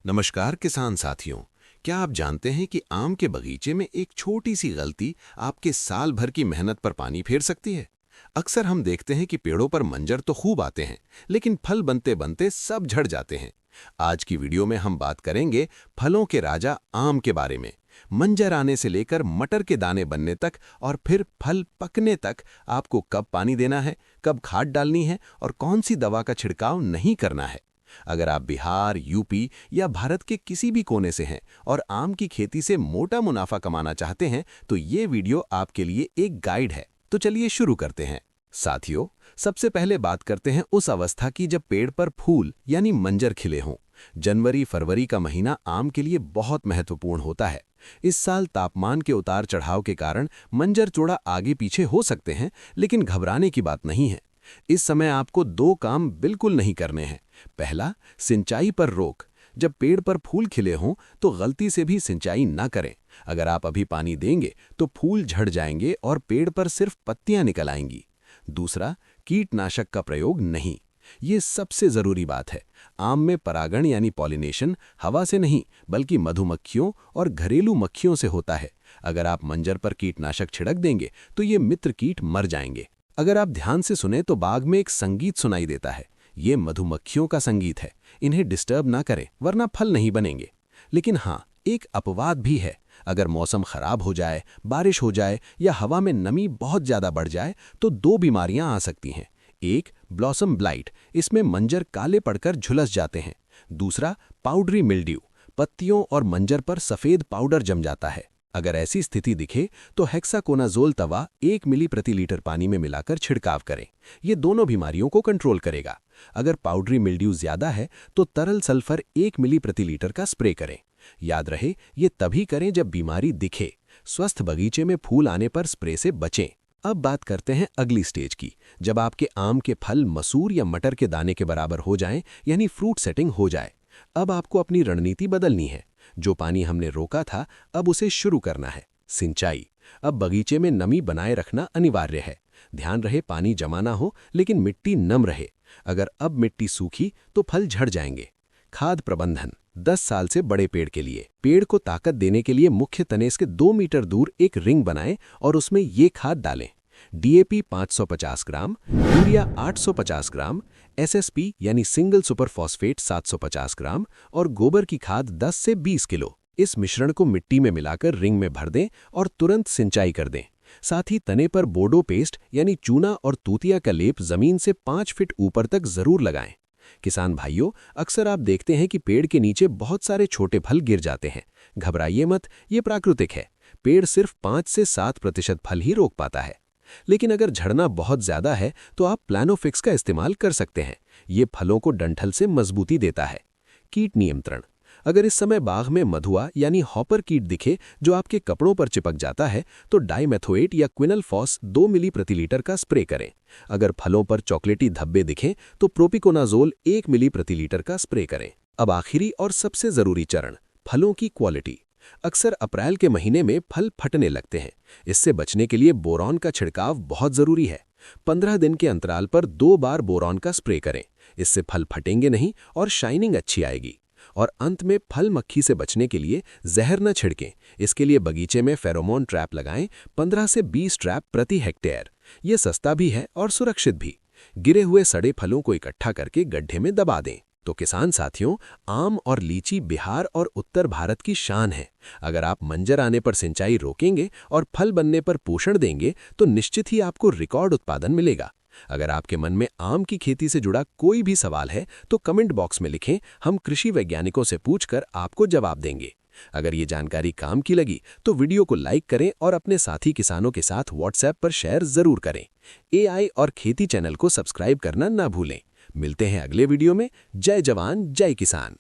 नमस्कार किसान साथियों। क्या आप जानते हैं कि आम के बगीचे में एक छोटी सी गलती आपके साल भर की मेहनत पर पानी फेर सकती है। अक्सर हम देखते हैं कि पेड़ों पर मंजर तो खूब आते हैं, लेकिन फल बनते बनते सब झड़ जाते हैं। आज की वीडियो में हम बात करेंगे फलों के राजा आम के बारे में। मंजर आने से लेकर मटर के दाने बनने तक और फिर फल पकने तक आपको कब पानी देना है, कब खाद डालनी है और कौन सी दवा का छिड़काव नहीं करना है। अगर आप बिहार, यूपी या भारत के किसी भी कोने से हैं और आम की खेती से मोटा मुनाफा कमाना चाहते हैं, तो ये वीडियो आपके लिए एक गाइड है। तो चलिए शुरू करते हैं। साथियों, सबसे पहले बात करते हैं उस अवस्था की जब पेड़ पर फूल यानी मंजर खिले हों। जनवरी फरवरी का महीना आम के लिए बहुत महत्वपूर्ण होता है। इस साल तापमान के उतार चढ़ाव के कारण मंजर थोड़ा आगे पीछे हो सकते हैं, लेकिन घबराने की बात नहीं है। इस समय आपको दो काम बिल्कुल नहीं करने हैं। पहला, सिंचाई पर रोक। जब पेड़ पर फूल खिले हों तो गलती से भी सिंचाई ना करें। अगर आप अभी पानी देंगे तो फूल झड़ जाएंगे और पेड़ पर सिर्फ पत्तियां निकल आएंगी। दूसरा, कीटनाशक का प्रयोग नहीं। ये सबसे जरूरी बात है। आम में परागण यानी पॉलिनेशन हवा से नहीं बल्कि मधुमक्खियों और घरेलू मक्खियों से होता है। अगर आप मंजर पर कीटनाशक छिड़क देंगे तो ये मित्र कीट मर जाएंगे। अगर आप ध्यान से सुने तो बाग में एक संगीत सुनाई देता है। ये मधुमक्खियों का संगीत है। इन्हें डिस्टर्ब ना करें वरना फल नहीं बनेंगे। लेकिन हाँ, एक अपवाद भी है। अगर मौसम खराब हो जाए, बारिश हो जाए या हवा में नमी बहुत ज्यादा बढ़ जाए तो दो बीमारियां आ सकती हैं। एक, ब्लॉसम ब्लाइट, इसमें मंजर काले पड़कर झुलस जाते हैं। दूसरा, पाउडरी मिल्ड्यू, पत्तियों और मंजर पर सफेद पाउडर जम जाता है। अगर ऐसी स्थिति दिखे तो हेक्साकोनाजोल दवा 1 मिली प्रति लीटर पानी में मिलाकर छिड़काव करें। ये दोनों बीमारियों को कंट्रोल करेगा। अगर पाउडरी मिल्ड्यू ज्यादा है तो तरल सल्फर 1 मिली प्रति लीटर का स्प्रे करें। याद रहे, ये तभी करें जब बीमारी दिखे। स्वस्थ बगीचे में फूल आने पर स्प्रे से बचें। अब बात करते हैं अगली स्टेज की, जब आपके आम के फल मसूर या मटर के दाने के बराबर हो जाएं, यानी फ्रूट सेटिंग हो जाए। अब आपको अपनी रणनीति बदलनी है। जो पानी हमने रोका था, अब उसे शुरू करना है। सिंचाई। अब बगीचे में नमी बनाए रखना अनिवार्य है। ध्यान रहे पानी जमा ना हो, लेकिन मिट्टी नम रहे। अगर अब मिट्टी सूखी तो फल झड़ जाएंगे। खाद प्रबंधन। 10 साल से बड़े पेड़ के लिए पेड़ को ताकत देने के लिए मुख्य तने के 2 मीटर दूर एक रिंग बनाएं और उसमें ये खाद डालें। डीएपी 550 ग्राम, यूरिया 850 ग्राम, एसएसपी यानी सिंगल सुपर फॉस्फेट 750 ग्राम और गोबर की खाद 10 से 20 किलो। इस मिश्रण को मिट्टी में मिलाकर रिंग में भर दें और तुरंत सिंचाई कर दें। साथ ही तने पर बोडो पेस्ट यानी चूना और तूतिया का लेप जमीन से 5 फीट ऊपर तक जरूर लगाएं। किसान भाइयों, अक्सर आप देखते हैं कि पेड़ के नीचे बहुत सारे छोटे फल गिर जाते हैं। घबराइए मत, ये प्राकृतिक है। पेड़ सिर्फ 5 से 7% फल ही रोक पाता है। लेकिन अगर झड़ना बहुत ज्यादा है तो आप प्लानोफिक्स का इस्तेमाल कर सकते हैं। ये फलों को डंठल से मजबूती देता है। कीट नियंत्रण। अगर इस समय बाग में मधुआ यानी हॉपर कीट दिखे जो आपके कपड़ों पर चिपक जाता है तो डाइमेथोएट या क्विनलफॉस 2 मिली प्रति लीटर का स्प्रे करें। अगर फलों पर चॉकलेटी धब्बे दिखें तो प्रोपिकोनाजोल 1 मिली प्रति लीटर का स्प्रे करें। अब आखिरी और सबसे जरूरी चरण, फलों की क्वालिटी। अक्सर अप्रैल के महीने में फल फटने लगते हैं। इससे बचने के लिए बोरॉन का छिड़काव बहुत जरूरी है। 15 दिन के अंतराल पर 2 बार बोरॉन का स्प्रे करें। इससे फल फटेंगे नहीं और शाइनिंग अच्छी आएगी। और अंत में फल मक्खी से बचने के लिए जहर न छिड़कें। इसके लिए बगीचे में फेरोमोन ट्रैप लगाएं, 15 से 20 ट्रैप प्रति हेक्टेयर। ये सस्ता भी है और सुरक्षित भी। गिरे हुए सड़े फलों को इकट्ठा करके गड्ढे में दबा दें। तो किसान साथियों, आम और लीची बिहार और उत्तर भारत की शान है। अगर आप मंजर आने पर सिंचाई रोकेंगे और फल बनने पर पोषण देंगे तो निश्चित ही आपको रिकॉर्ड उत्पादन मिलेगा। अगर आपके मन में आम की खेती से जुड़ा कोई भी सवाल है तो कमेंट बॉक्स में लिखें, हम कृषि वैज्ञानिकों से पूछकर आपको जवाब देंगे। अगर ये जानकारी काम की लगी तो वीडियो को लाइक करें और अपने साथी किसानों के साथ व्हाट्सएप पर शेयर जरूर करें। एआई और खेती चैनल को सब्सक्राइब करना ना भूलें। मिलते हैं अगले वीडियो में। जय जवान जय किसान।